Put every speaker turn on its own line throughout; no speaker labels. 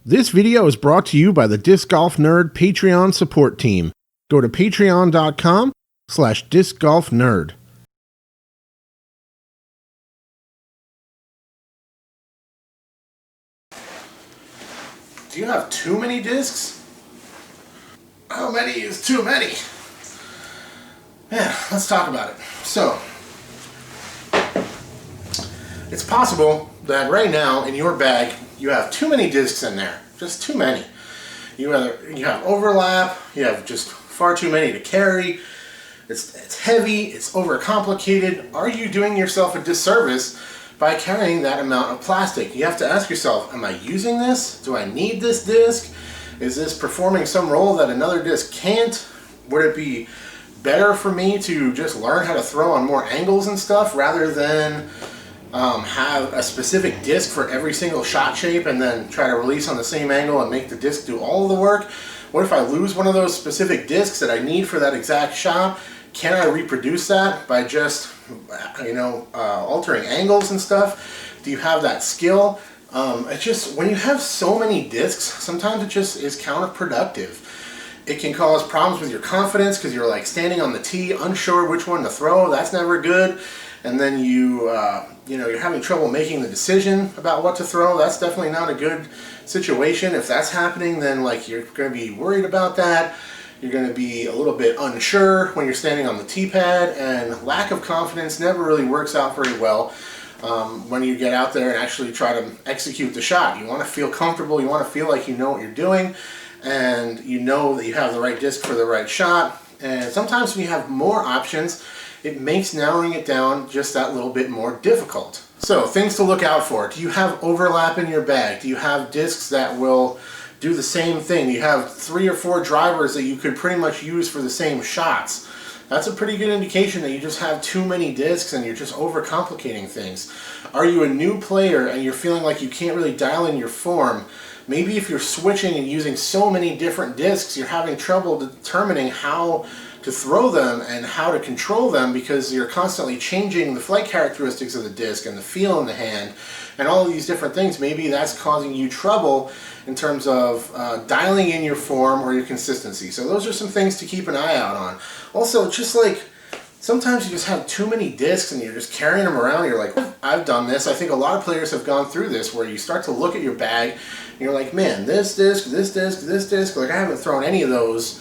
This video is brought to you by the Disc Golf Nerd Patreon support team. Go to patreon.com/discgolfnerd. Do you have too many discs? How many is too many? Yeah, let's talk about it. So, it's possible that right now in your bag you have too many discs in there. Just too many. You have overlap, you have just far too many to carry, it's heavy, it's overcomplicated. Are you doing yourself a disservice by carrying that amount of plastic? You have to ask yourself, am I using this? Do I need this disc? Is this performing some role that another disc can't? Would it be better for me to just learn how to throw on more angles and stuff rather than have a specific disc for every single shot shape and then try to release on the same angle and make the disc do all of the work? What if I lose one of those specific discs that I need for that exact shot? Can I reproduce that by just, altering angles and stuff? Do you have that skill? It's just, when you have so many discs, sometimes it just is counterproductive. It can cause problems with your confidence because you're like standing on the tee, unsure which one to throw. That's never good. And then you're having trouble making the decision about what to throw. That's definitely not a good situation. If that's happening, then you're going to be worried about that. You're going to be a little bit unsure when you're standing on the tee pad, and lack of confidence never really works out very well when you get out there and actually try to execute the shot. You want to feel comfortable. You want to feel like you know what you're doing, and you know that you have the right disc for the right shot. And sometimes when you have more options, it makes narrowing it down just that little bit more difficult. So, things to look out for. Do you have overlap in your bag? Do you have discs that will do the same thing? Do you have 3 or 4 drivers that you could pretty much use for the same shots? That's a pretty good indication that you just have too many discs and you're just overcomplicating things. Are you a new player and you're feeling like you can't really dial in your form? Maybe if you're switching and using so many different discs, you're having trouble determining how to throw them and how to control them because you're constantly changing the flight characteristics of the disc and the feel in the hand and all of these different things. Maybe that's causing you trouble in terms of dialing in your form or your consistency. So those are some things to keep an eye out on. Also, just sometimes you just have too many discs and you're just carrying them around. You're like, I've done this. I think a lot of players have gone through this where you start to look at your bag and you're like, man, this disc, this disc, this disc, I haven't thrown any of those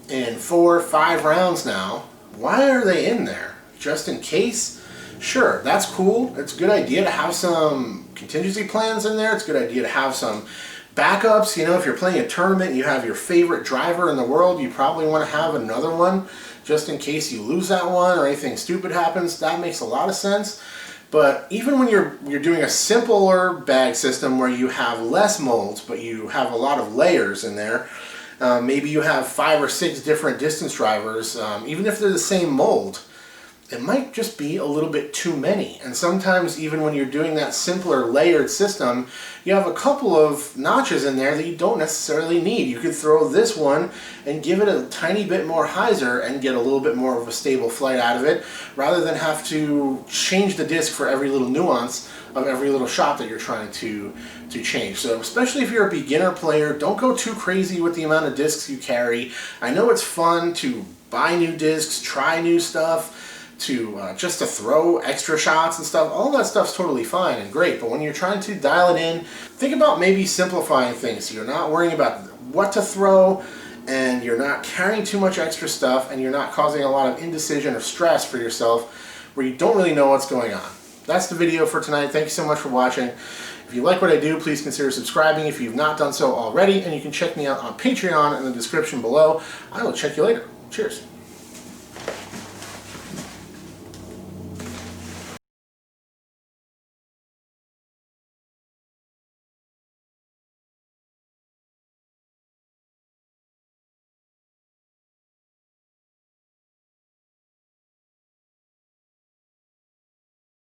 in 4 or 5 rounds now. Why are they in there? Just in case? Sure, that's cool. It's a good idea to have some contingency plans in there. It's a good idea to have some backups. If you're playing a tournament and you have your favorite driver in the world, you probably want to have another one just in case you lose that one or anything stupid happens. That makes a lot of sense. But even when you're doing a simpler bag system where you have less molds but you have a lot of layers in there, maybe you have 5 or 6 different distance drivers, even if they're the same mold, it might just be a little bit too many. And sometimes even when you're doing that simpler layered system, you have a couple of notches in there that you don't necessarily need. You could throw this one and give it a tiny bit more hyzer and get a little bit more of a stable flight out of it, rather than have to change the disc for every little nuance of every little shot that you're trying to change. So especially if you're a beginner player, don't go too crazy with the amount of discs you carry. I know it's fun to buy new discs, try new stuff, just to throw extra shots and stuff. All that stuff's totally fine and great, but when you're trying to dial it in, think about maybe simplifying things so you're not worrying about what to throw and you're not carrying too much extra stuff and you're not causing a lot of indecision or stress for yourself where you don't really know what's going on. That's the video for tonight. Thank you so much for watching. If you like what I do, please consider subscribing if you've not done so already, and you can check me out on Patreon in the description below. I will check you later. Cheers.